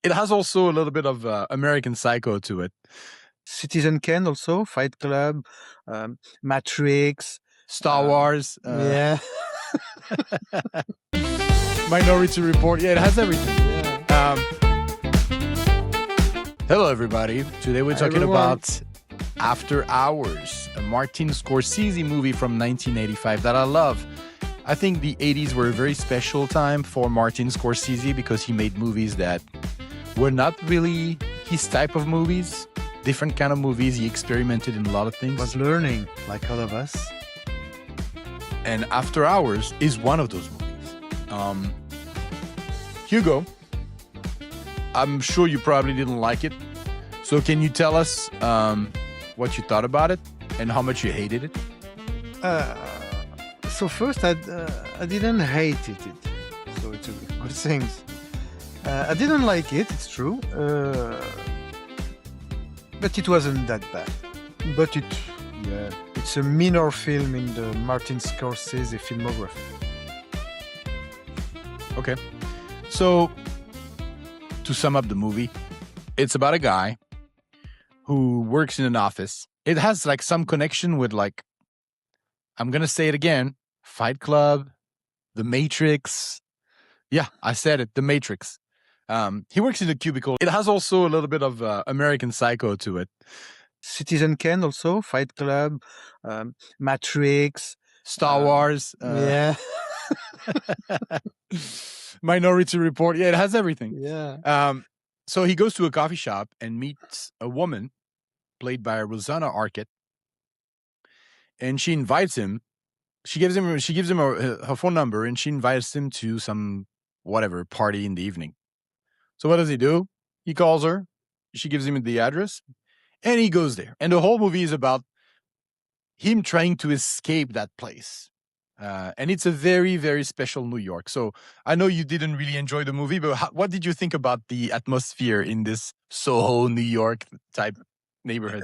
It has also a little bit of American Psycho to it. Citizen Kane also, Fight Club, Matrix, Star Wars. yeah. Minority Report. Yeah, it has everything. Yeah. Hello, everybody. Today we're talking everyone. about After Hours, a Martin Scorsese movie from 1985 that I love. I think the 80s were a very special time for Martin Scorsese because he made movies that were not really his type of movies. Different kind of movies. He experimented in a lot of things. Was learning, like all of us. And After Hours is one of those movies. Hugo, I'm sure you probably didn't like it. So can you tell us what you thought about it and how much you hated it? So first, I didn't hate it. So it's a good thing. I didn't like it, it's true. But it wasn't that bad. But it's a minor film in the Martin Scorsese filmography. Okay. So, to sum up the movie, it's about a guy who works in an office. It has like some connection with like, I'm going to say it again, Fight Club, The Matrix. Yeah, I said it, The Matrix. He works in a cubicle. It has also a little bit of American Psycho to it. Citizen Kane also, Fight Club, Matrix. Star Wars. Yeah. Minority Report. Yeah, it has everything. Yeah. So he goes to a coffee shop and meets a woman played by Rosanna Arquette. And she invites him. She gives him her phone number and she invites him to some whatever party in the evening. So what does he do? He calls her. She gives him the address and he goes there. And the whole movie is about him trying to escape that place. And it's a very, very special New York. So I know you didn't really enjoy the movie, but what did you think about the atmosphere in this Soho, New York type neighborhood?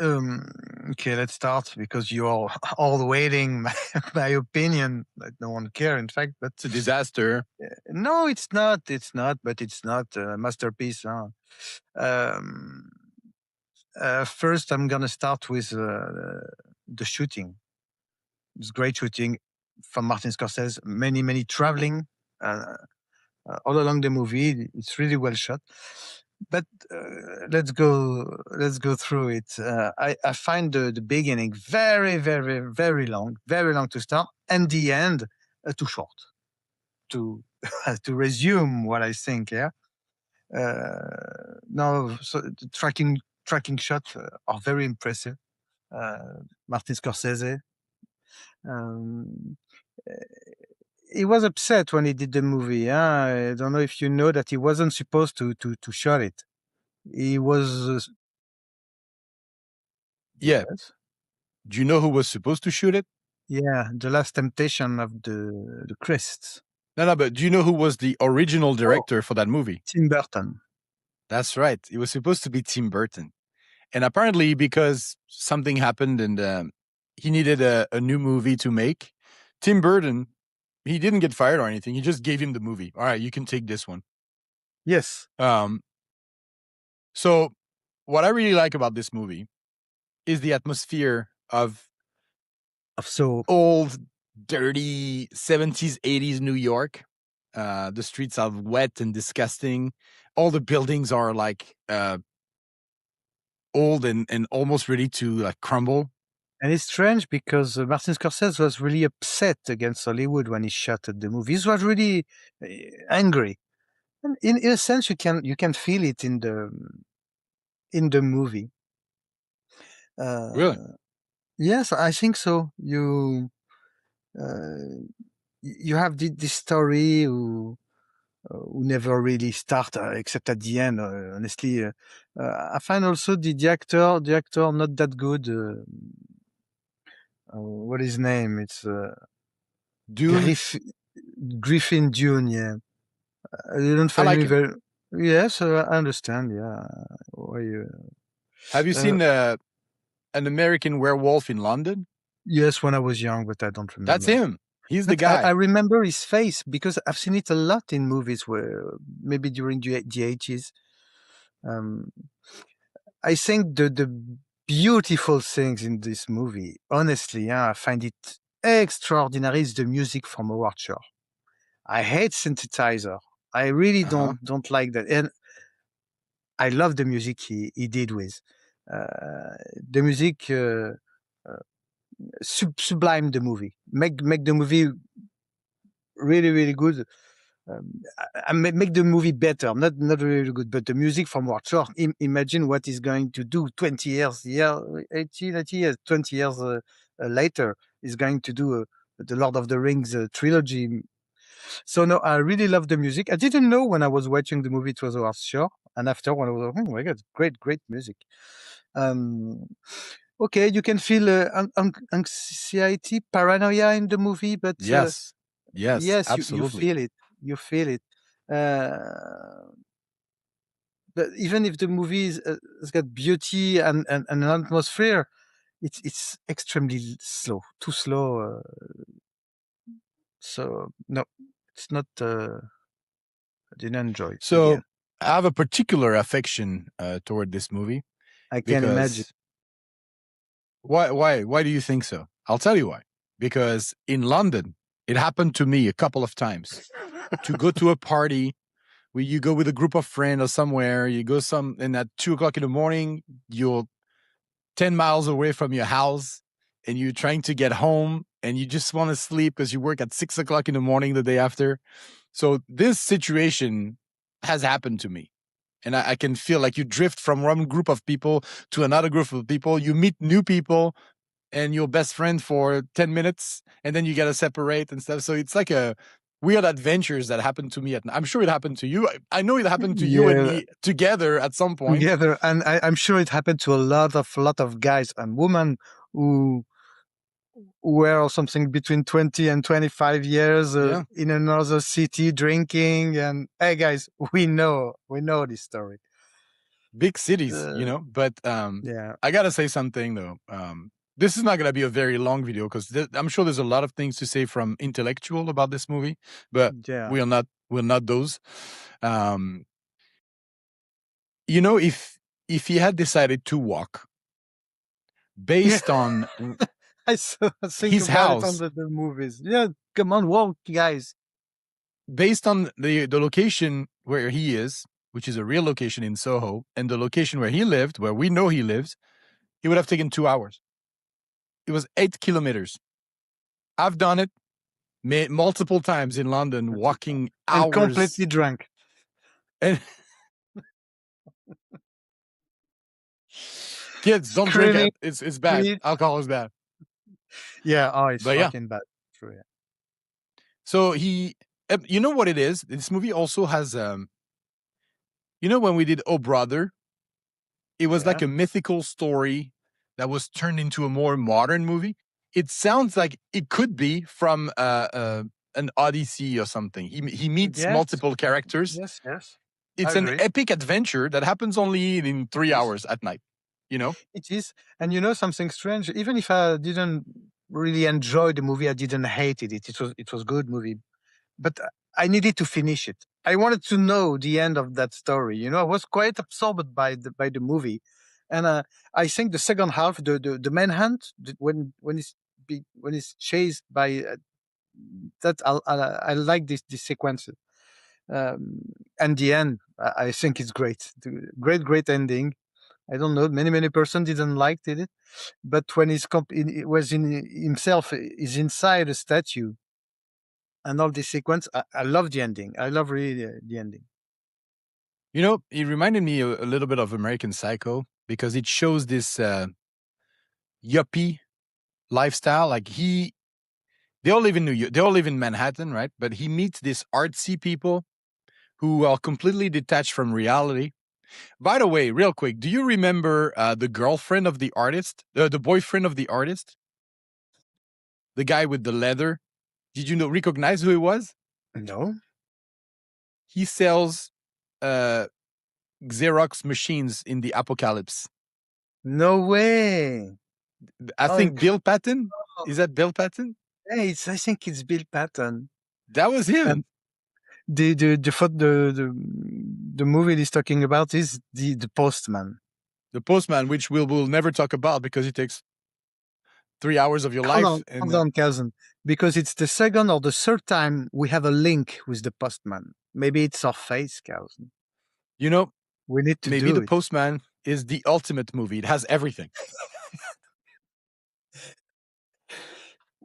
Okay, let's start because you're all waiting my opinion. Like no one cares, in fact. But it's a disaster. No, it's not. It's not. But it's not a masterpiece. Huh? First, I'm gonna start with the shooting. It's great shooting from Martin Scorsese. Many traveling all along the movie. It's really well shot. But let's go through it. I find the beginning very long to start, and the end too short to to resume what I think. Yeah. No, so the tracking shots are very impressive. Martin Scorsese. He was upset when he did the movie. I don't know if you know that he wasn't supposed to shot it. He was. Yeah. Yes. Do you know who was supposed to shoot it? Yeah, The Last Temptation of the Christ. No, but do you know who was the original director for that movie? Tim Burton. That's right. It was supposed to be Tim Burton. And apparently because something happened and he needed a new movie to make, Tim Burton, he didn't get fired or anything. He just gave him the movie. All right, you can take this one. Yes. So what I really like about this movie is the atmosphere of so old, dirty 70s, 80s New York. The streets are wet and disgusting. All the buildings are like old and almost ready to like crumble. And it's strange because Martin Scorsese was really upset against Hollywood when he shot the movie. He was really angry. And in a sense, you can feel it in the movie. Really? Yes, I think so. You have this story who never really start except at the end. Honestly, I find also the actor not that good. What is his name? It's Dune. Griffin Dune. Yeah, I didn't find like him very. Yes, I understand. Yeah, why you? Have you seen An American Werewolf in London? Yes, when I was young, but I don't remember. That's him. He's the guy. I remember his face because I've seen it a lot in movies where maybe during the 80s. I think the beautiful things in this movie, honestly, I find it extraordinary, is the music from Howard Shore. I hate synthesizer. I really Uh-huh. don't like that, and I love the music he did with the music. Sublime the movie, make the movie really good. I make the movie better, not really good, but the music from Warshore. Imagine what he's going to do 20 years, 80 years, 20 years later. He's going to do the Lord of the Rings trilogy. So no, I really love the music. I didn't know when I was watching the movie it was Warshore, and after when I was, oh my god, great music. Um, okay, you can feel anxiety, paranoia in the movie, but Yes. Yes, yes, you absolutely. feel it. You feel it. Uh, but even if the movie has got beauty and an atmosphere, it's extremely slow, too slow. So no, it's not. I didn't enjoy in the So end. I have a particular affection toward this movie I can imagine. because why do you think so? I'll tell you why. Because in London, it happened to me a couple of times to go to a party where you go with a group of friends or somewhere, you go and at 2 o'clock in the morning, you're 10 miles away from your house and you're trying to get home and you just want to sleep because you work at 6 o'clock in the morning the day after. So this situation has happened to me. And I can feel like you drift from one group of people to another group of people. You meet new people and your best friend for 10 minutes and then you got to separate and stuff. So it's like a weird adventures that happened to me. I'm sure it happened to you. I know it happened to you and Yeah, me together at some point. together, and I'm sure it happened to a lot of guys and women who were something between 20 and 25 years Yeah. in another city drinking. And hey guys, we know this story. Big cities, uh, but yeah I got to say something though. This is not going to be a very long video because I'm sure there's a lot of things to say from intellectual about this movie, but yeah we're not those. Um, if he had decided to walk yeah. based on I think his about it on house, the movies. Yeah, come on, walk guys. based on the location where he is, which is a real location in Soho, and the location where he lived, where we know he lives, he would have taken 2 hours. It was 8 kilometers. I've done it multiple times in London, walking And hours. completely drunk. And kids, don't drink Screaming. it. It's bad. Alcohol is bad. Yeah, oh, it's But yeah, fucking bad. True, yeah. so you know what it is? This movie also has, when we did Oh Brother, it was Yeah. like a mythical story that was turned into a more modern movie. It sounds like it could be from an Odyssey or something. He meets Yes, multiple characters. yes. I It's an agree. epic adventure that happens only in It three is. hours at night. You know, It is. And you know something strange? Even if I didn't really enjoy the movie, I didn't hate it. It was good movie. But I needed to finish it. I wanted to know the end of that story. I was quite absorbed by the movie. And I think the second half, the manhunt, when he's chased by that, I like this sequence. And the end, I think it's great. Great ending. I don't know. Many person didn't like it, but when it was in himself is inside a statue, and all this sequence, I love the ending. I love really the ending. it reminded me a little bit of American Psycho because it shows this yuppie lifestyle. Like they all live in New York. They all live in Manhattan, right? But he meets these artsy people who are completely detached from reality. By the way, real quick, do you remember the girlfriend of the artist, the boyfriend of the artist, the guy with the leather? Did you recognize who he was? No, He sells uh, Xerox machines in the apocalypse. no way. I Oh, think Bill Patton. Is that Bill Patton? hey, I think it's Bill Patton. That was And him. The movie he's talking about is the Postman. The Postman, which we'll never talk about because it takes 3 hours of your life. Hold on, cousin. Because it's the second or the third time we have a link with the Postman. Maybe it's our face, cousin. You know, We need to maybe do The it. Postman is the ultimate movie. It has everything.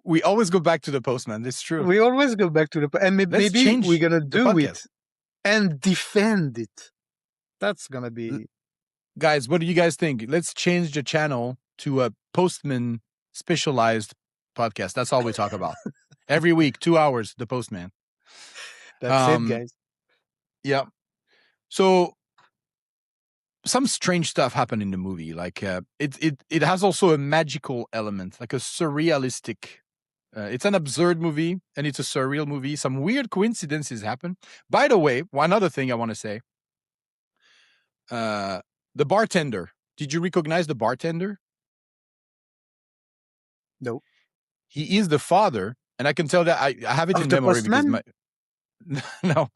We always go back to The Postman. It's true. We always go back to and Let's maybe change we're gonna the do podcast. it and defend it. That's gonna be. Guys, what do you guys think? Let's change the channel to a Postman specialized podcast. That's all we talk about. Every week, 2 hours, The Postman. That's it, guys. Yeah. So some strange stuff happened in the movie. Like it has also a magical element, like a surrealistic. It's an absurd movie and it's a surreal movie. Some weird coincidences happen. By the way, one other thing I want to say. The bartender. Did you recognize the bartender? No. He is the father, and I can tell that I have it Of in the memory because Postman? no,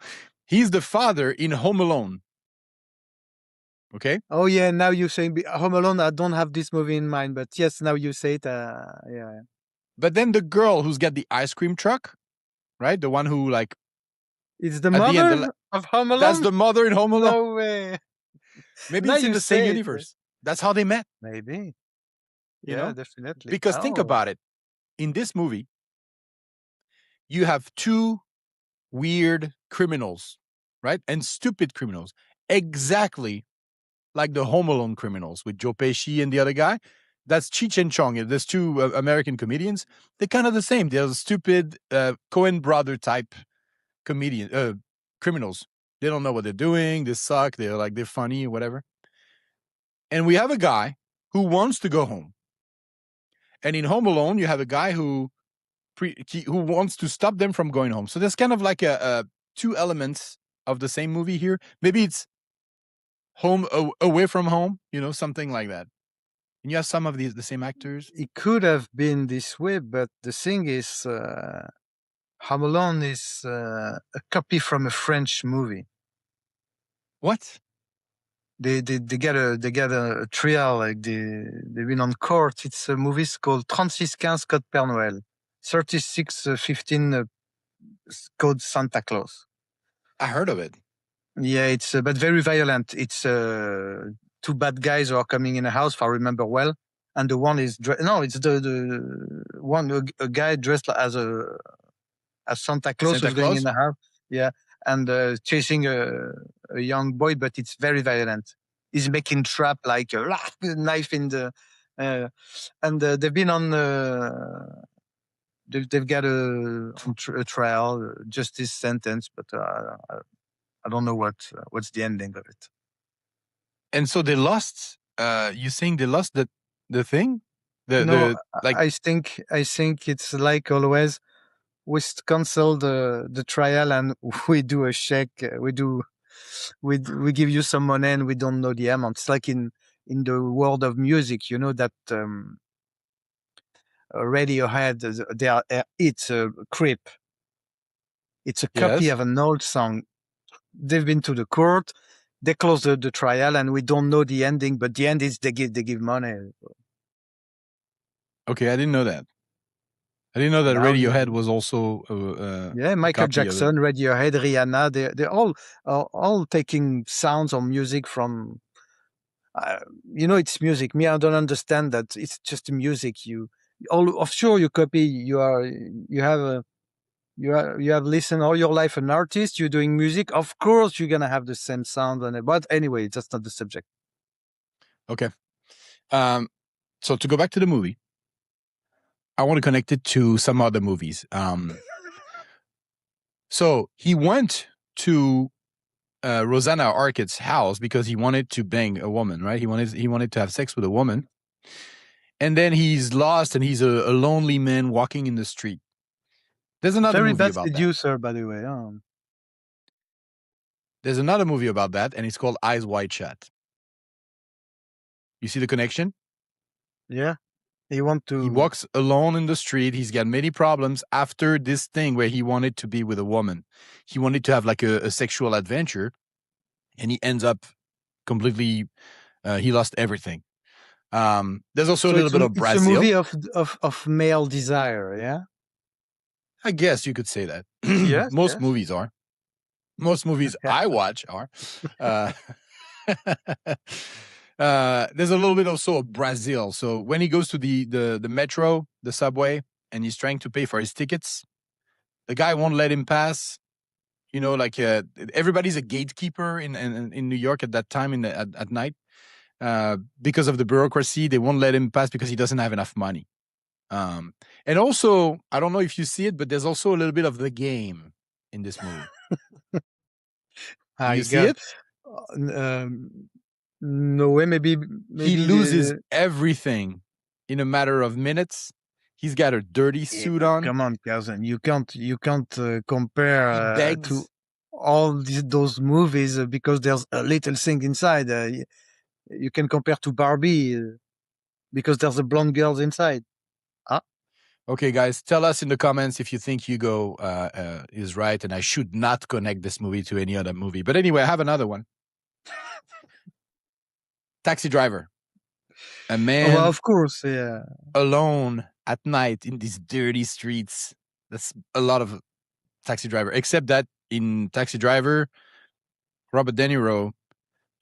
he's the father in Home Alone. Okay. Oh yeah, now you say Home Alone. I don't have this movie in mind, but yes, now you say it. Yeah. But then the girl who's got the ice cream truck, right? The one who like It's the at the mother end, of Home Alone. that's the mother in Home Alone. No way. Maybe Now it's in you the same say it. universe. That's how they met. Maybe. You Yeah, know? definitely. Because think about it. In this movie, you have two weird criminals, right? And stupid criminals. Exactly like the Home Alone criminals with Joe Pesci and the other guy. That's Cheech and Chong. There's two American comedians. They're kind of the same. They're stupid Coen brother type criminals. They don't know what they're doing. They suck. They're funny or whatever. And we have a guy who wants to go home. And in Home Alone, you have a guy who wants to stop them from going home. So there's kind of like a two elements of the same movie here. Maybe it's home away from home, something like that. And you have some of the same actors. It could have been this way, but the thing is, Home Alone is a copy from a French movie. What? They get a trial, like they've been on court. It's a movie called 3615 Code Père Noël, 3615 Code Santa Claus. I heard of it. Yeah, it's but very violent. It's two bad guys who are coming in a house, if I remember well, and the one is it's the one a guy dressed as Santa Claus who's going in the house. Yeah, and chasing a young boy, but it's very violent. He's making trap like a knife in the, and they've been on. They've got a trial, justice sentence, but I don't know what's the ending of it. And so they lost. You saying they lost the thing? I think it's like always. We cancel the trial and we do a check. We give you some money and we don't know the amount. It's like in the world of music, that Radiohead. It's a creep. It's a copy of an old song. They've been to the court. They close the trial and we don't know the ending. But the end is they give money. Okay, I didn't know that. I didn't know that Radiohead was also Michael Jackson, Radiohead, Rihanna. They're all taking sounds or music from. It's music. Me, I don't understand that. It's just music. Sure you copy. You have listened all your life an artist. You're doing music. Of course, you're gonna have the same sound on it. But anyway, that's not the subject. Okay. So to go back to the movie, I want to connect it to some other movies. So he went to Rosanna Arquette's house because he wanted to bang a woman, right? He wanted to have sex with a woman. And then he's lost and he's a lonely man walking in the street. There's another movie about that. Very bad seducer, by the way. There's another movie about that, and it's called Eyes Wide Shut. You see the connection? Yeah. He want to. He walks alone in the street. He's got many problems after this thing where he wanted to be with a woman. He wanted to have like a sexual adventure, and he ends up completely. He lost everything. There's also a So little bit of it's a Brazil. movie of male desire. Yeah. I guess you could say that. Yes. Most Yes. movies are. Most movies I watch are. Uh, there's a little bit also of Brazil. So when he goes to the metro, the subway, and he's trying to pay for his tickets, the guy won't let him pass. You know, like everybody's a gatekeeper in New York at that time at night. Because of the bureaucracy, they won't let him pass because he doesn't have enough money. And also, I don't know if you see it, but there's also a little bit of the game in this movie. Do you see it? No way. Maybe He loses everything in a matter of minutes. He's got a dirty suit on. Come on, cousin. You can't compare to all those movies because there's a little thing inside. You can compare to Barbie because there's a blonde girl inside. Okay, guys, tell us in the comments if you think Hugo is right and I should not connect this movie to any other movie. But anyway, I have another one. Taxi Driver. A man well, of course, yeah. alone at night in these dirty streets. That's a lot of Taxi Driver, except that in Taxi Driver, Robert De Niro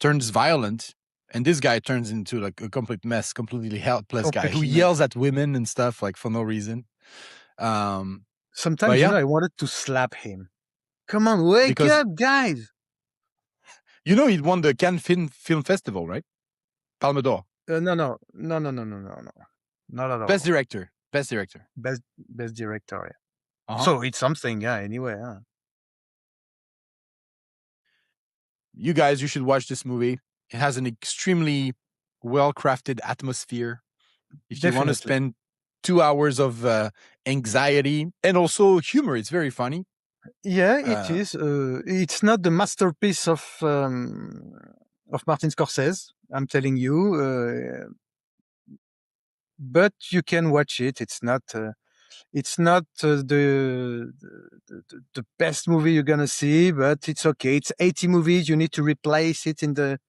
turns violent, and this guy turns into like a complete mess, completely helpless guy who yells at women and stuff like for no reason. Sometimes, I wanted to slap him. Come on, wake up, guys! You know, he won the Cannes Film Festival, right? Palme d'Or. No. Not at all. Best director. Best director, yeah. Uh-huh. So it's something, yeah, anyway. You guys, you should watch this movie. It has an extremely well-crafted atmosphere. If you want to spend 2 hours of anxiety and also humor, it's very funny. Yeah, it is. It's not the masterpiece of Martin Scorsese, I'm telling you. But you can watch it. It's not the best movie you're gonna see, but it's okay. It's 80 movies. You need to replace it in the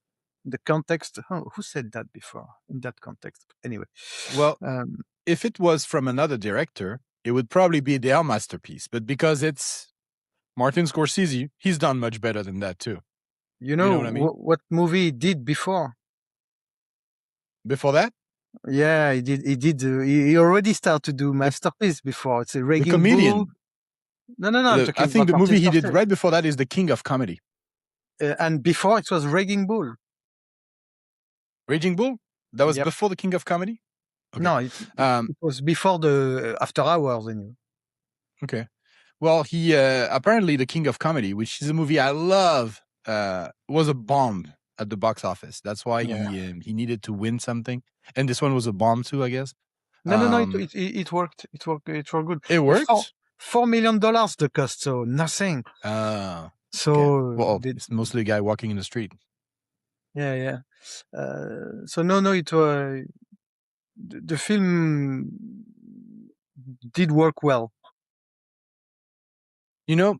context. Oh, who said that before? In that context, anyway. Well, if it was from another director, it would probably be their masterpiece. But because it's Martin Scorsese, he's done much better than that too. You know what I mean? What movie he did before? Before that? Yeah, he did. He already started to do masterpiece before. It's a Raging The Comedian. Bull. No. I think the movie he did right before that is The King of Comedy. And before it was Raging Bull. Raging Bull? That was before The King of Comedy? Okay. No, it was before the After Hours. Okay. Well, he apparently The King of Comedy, which is a movie I love, was a bomb at the box office. That's why he needed to win something. And this one was a bomb too, I guess. No. It worked. It worked good. It worked? $4 million the cost, so nothing. So okay. it's mostly a guy walking in the street. Yeah. So no, it was the film did work well. You know,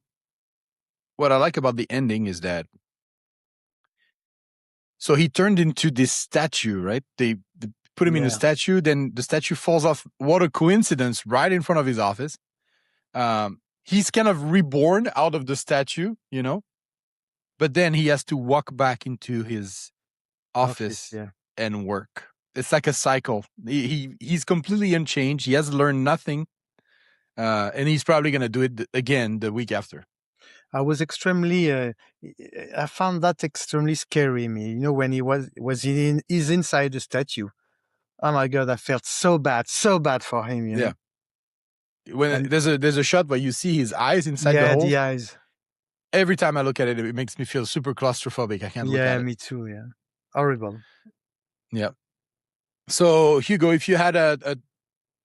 what I like about the ending is that so he turned into this statue, right? They put him in a statue, then the statue falls off. What a coincidence, right in front of his office. He's kind of reborn out of the statue, but then he has to walk back into his office and work. It's like a cycle. He's completely unchanged. He has learned nothing. And he's probably going to do it again the week after. I was extremely, I found that extremely scary. When he's inside the statue. Oh my God, I felt so bad for him. Yeah. When there's a shot where you see his eyes inside the hole. Yeah, the eyes. Every time I look at it, it makes me feel super claustrophobic. I can't look at it. Yeah, me too. Yeah, horrible. Yeah. So Hugo, if you had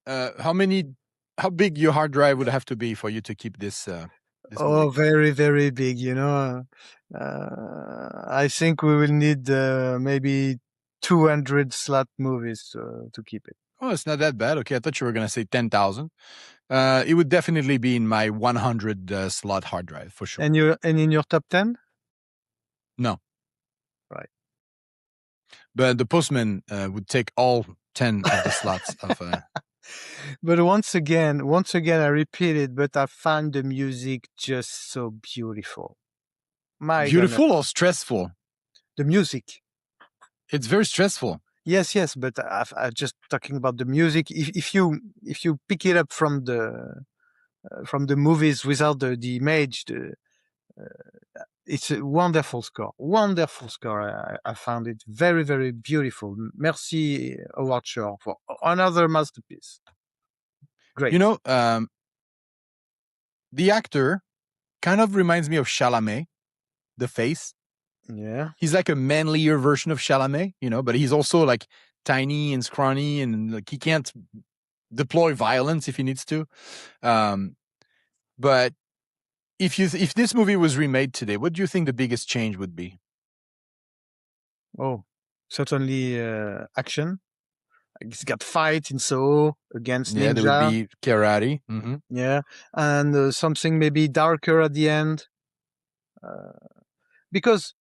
how big your hard drive would have to be for you to keep this? Movie? Very, very big. I think we will need maybe 200 slot movies to keep it. Oh, it's not that bad. Okay, I thought you were going to say 10,000. It would definitely be in my 100 slot hard drive for sure. And in your top 10? No. Right. But the postman would take all 10 of the slots of. But once again, I repeat it, but I find the music just so beautiful. My beautiful goodness. or stressful? The music. It's very stressful. Yes, but I just talking about the music. If you pick it up from the movies without the image, it's a wonderful score. I found it very, very beautiful. Merci, Howard Shore, for another masterpiece. Great. You know, the actor kind of reminds me of Chalamet, the face. Yeah. He's like a manlier version of Chalamet, but he's also like tiny and scrawny, and like he can't deploy violence if he needs to. But if this movie was remade today, what do you think the biggest change would be? Oh, certainly action. It's got fight in Soho against ninja. There would be karate. Mm-hmm. Yeah, and something maybe darker at the end. Because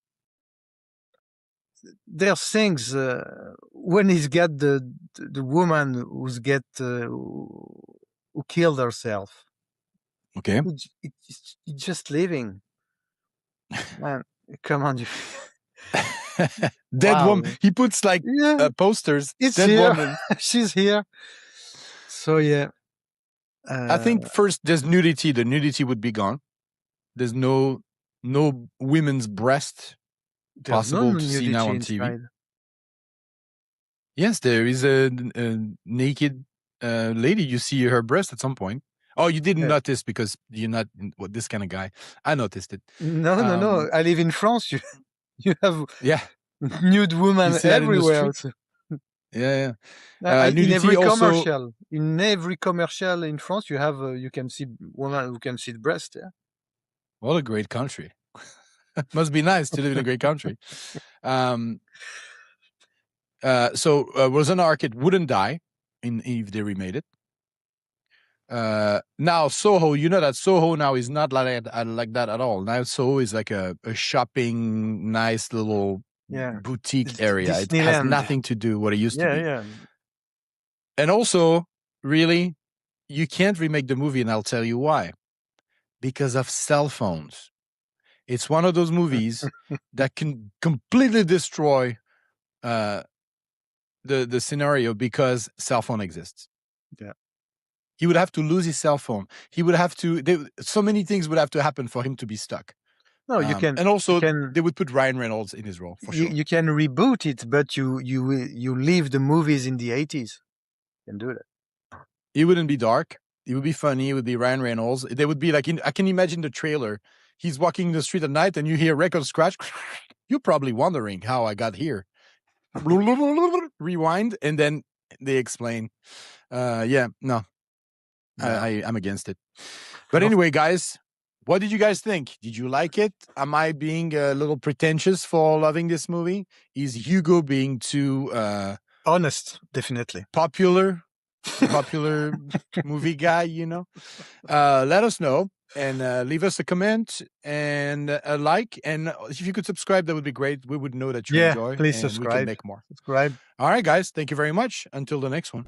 there are things when he's got the woman who's who killed herself. Okay. It's just living. Man, come on. Dead Wow. woman. He puts like posters. It's dead here. woman. She's here. So yeah. I think first there's nudity. The nudity would be gone. There's no women's breast possible to see now on TV. Inside. Yes, there is a naked lady. You see her breast at some point. Oh, you didn't notice because you're not this kind of guy. I noticed it. No. I live in France. You have nude women everywhere. Yeah. In every commercial, in France, you can see women who can see the breast. Yeah. What a great country! Must be nice to live in a great country. So Rosanna Arquette wouldn't die if they remade it. Now Soho, that Soho now is not like that at all. Now Soho is like a shopping, nice little boutique area. It has nothing to do what it used to be. Yeah. And also, really, you can't remake the movie, and I'll tell you why. Because of cell phones. It's one of those movies that can completely destroy the scenario because cell phone exists. Yeah. He would have to lose his cell phone. He would have to. So many things would have to happen for him to be stuck. No, you can. And also, they would put Ryan Reynolds in his role for sure. You can reboot it, but you leave the movies in the 80s. You can do that. It wouldn't be dark. It would be funny. It would be Ryan Reynolds. They would be like I can imagine the trailer. He's walking the street at night, and you hear record scratch. You're probably wondering how I got here. Rewind, and then they explain. No. I'm against it. But anyway, guys, what did you guys think? Did you like it? Am I being a little pretentious for loving this movie? Is Hugo being too honest? Definitely popular movie guy? Let us know and leave us a comment and a like. And if you could subscribe, that would be great. We would know that you enjoy. Please and subscribe. We can make more. Subscribe. All right, guys. Thank you very much. Until the next one.